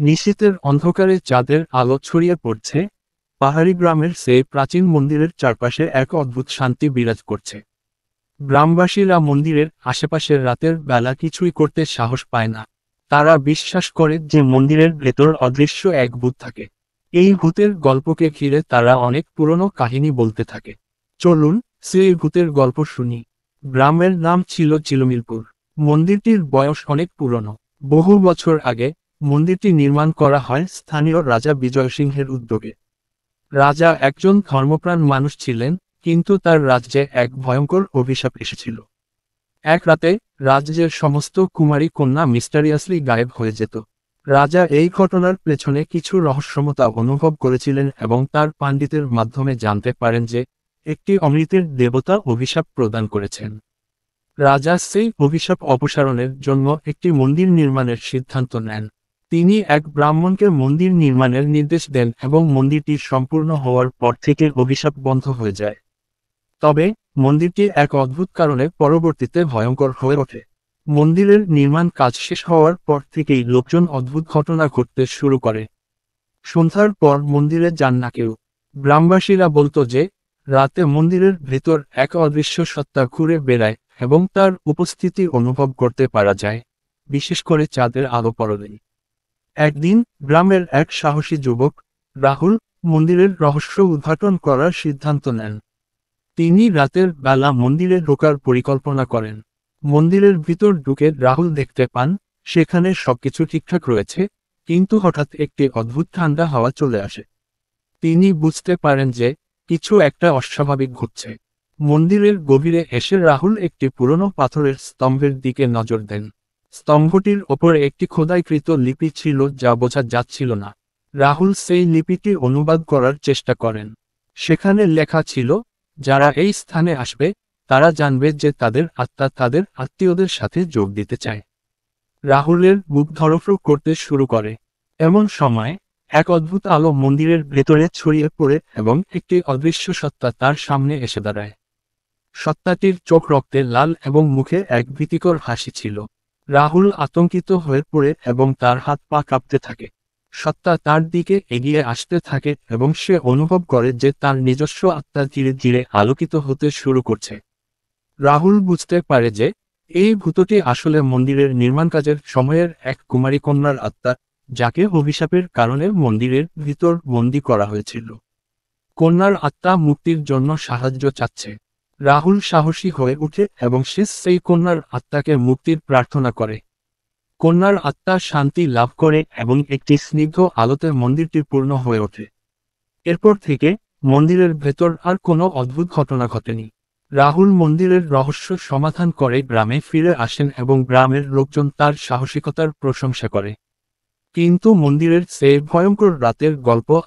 নিশীথের অন্ধকারে চাঁদের আলো ছড়িয়ে পড়ছে, পাহাড়ি গ্রামের সেই প্রাচীন মন্দিরের চারপাশে এক অদ্ভুত শান্তি বিরাজ করছে। গ্রামবাসীরা মন্দিরের আশেপাশের রাতের বেলা কিছুই করতে সাহস পায় না। তারা বিশ্বাস করে যে মন্দিরের ভেতর অদৃশ্য এক ভূত থাকে। এই ভূতের গল্পকে ঘিরে তারা অনেক পুরনো কাহিনী বলতে থাকে। চলুন সেই ভূতের গল্প শুনি। গ্রামের নাম ছিল চিলমিলপুর। মন্দিরটির বয়স অনেক পুরনো। বহু বছর আগে মন্দিরটি নির্মাণ করা হয় স্থানীয় রাজা বিজয় সিংহের উদ্যোগে। রাজা একজন ধর্মপ্রাণ মানুষ ছিলেন, কিন্তু তার রাজ্যে এক ভয়ঙ্কর অভিশাপ এসেছিল। এক রাতে রাজ্যের সমস্ত কুমারী কন্যা মিস্টারিয়াসলি গায়েব হয়ে যেত। রাজা এই ঘটনার পেছনে কিছু রহস্যময়তা অনুভব করেছিলেন এবং তার পণ্ডিতের মাধ্যমে জানতে পারেন যে একটি অমৃতের দেবতা অভিশাপ প্রদান করেছেন। রাজা সেই অভিশাপ অপসারণের জন্য একটি মন্দির নির্মাণের সিদ্ধান্ত নেন। তিনি এক ব্রাহ্মণকে মন্দির নির্মাণের নির্দেশ দেন এবং মন্দিরটি সম্পূর্ণ হওয়ার পর থেকে অভিশাপ বন্ধ হয়ে যায়। তবে মন্দিরটি এক অদ্ভুত কারণে পরবর্তীতে ভয়ঙ্কর হয়ে ওঠে। মন্দিরের নির্মাণ কাজ শেষ হওয়ার পর থেকেই লোকজন অদ্ভুত ঘটনা ঘটতে শুরু করে। সন্ধ্যার পর মন্দিরে যান না কেউ। গ্রামবাসীরা বলতো যে রাতে মন্দিরের ভেতর এক অদৃশ্য সত্তা ঘুরে বেড়ায় এবং তার উপস্থিতি অনুভব করতে পারা যায়, বিশেষ করে চাঁদের আলো পড়লেই। একদিন গ্রামের এক সাহসী যুবক রাহুল মন্দিরের রহস্য উদ্ঘাটন করার সিদ্ধান্ত নেন। তিনি রাতের বেলা মন্দিরে ঢোকার পরিকল্পনা করেন। মন্দিরের ভিতর ঢুকে রাহুল দেখতে পান সেখানে সবকিছু ঠিকঠাক রয়েছে, কিন্তু হঠাৎ একটি অদ্ভুত ঠান্ডা হাওয়া চলে আসে। তিনি বুঝতে পারেন যে কিছু একটা অস্বাভাবিক ঘটছে। মন্দিরের গভীরে এসে রাহুল একটি পুরনো পাথরের স্তম্ভের দিকে নজর দেন। স্তম্ভটির ওপরে একটি খোদাইকৃত লিপি ছিল যা বোঝা যাচ্ছিল না। রাহুল সেই লিপিটি অনুবাদ করার চেষ্টা করেন। সেখানে লেখা ছিল, যারা এই স্থানে আসবে তারা জানবে যে তাদের আত্মা তাদের আত্মীয়দের সাথে যোগ দিতে চায়। রাহুলের বুক ধড়ফড় করতে শুরু করে। এমন সময় এক অদ্ভুত আলো মন্দিরের ভেতরে ছড়িয়ে পড়ে এবং একটি অদৃশ্য সত্তা তার সামনে এসে দাঁড়ায়। সত্তাটির চোখ রক্তে লাল এবং মুখে এক ভীতিকর হাসি ছিল। রাহুল আতঙ্কিত হয়ে পড়ে এবং তার হাত পা কাঁপতে থাকে। সত্তা তার দিকে এগিয়ে আসতে থাকে এবং সে অনুভব করে যে তার নিজস্ব আত্মা ধীরে ধীরে আলোকিত হতে শুরু করছে। রাহুল বুঝতে পারে যে এই ভূতটি আসলে মন্দিরের নির্মাণ কাজের সময়ের এক কুমারী কন্যার আত্মা, যাকে অভিশাপের কারণে মন্দিরের ভিতর বন্দী করা হয়েছিল। কন্যার আত্মা মুক্তির জন্য সাহায্য চাচ্ছে। রাহুল সাহসী হয়ে ওঠে এবং সে সেই কন্যার আত্মাকে মুক্তির প্রার্থনা করে। কন্যার আত্মা শান্তি লাভ করে এবং একটি স্নিগ্ধ আলোতে মন্দিরটি পূর্ণ হয়ে ওঠে। এরপর থেকে মন্দিরের ভেতর আর কোনো অদ্ভুত ঘটনা ঘটেনি। রাহুল মন্দিরের রহস্য সমাধান করে গ্রামে ফিরে আসেন এবং গ্রামের লোকজন তার সাহসিকতার প্রশংসা করে। কিন্তু মন্দিরের সেই ভয়ঙ্কর রাতের গল্প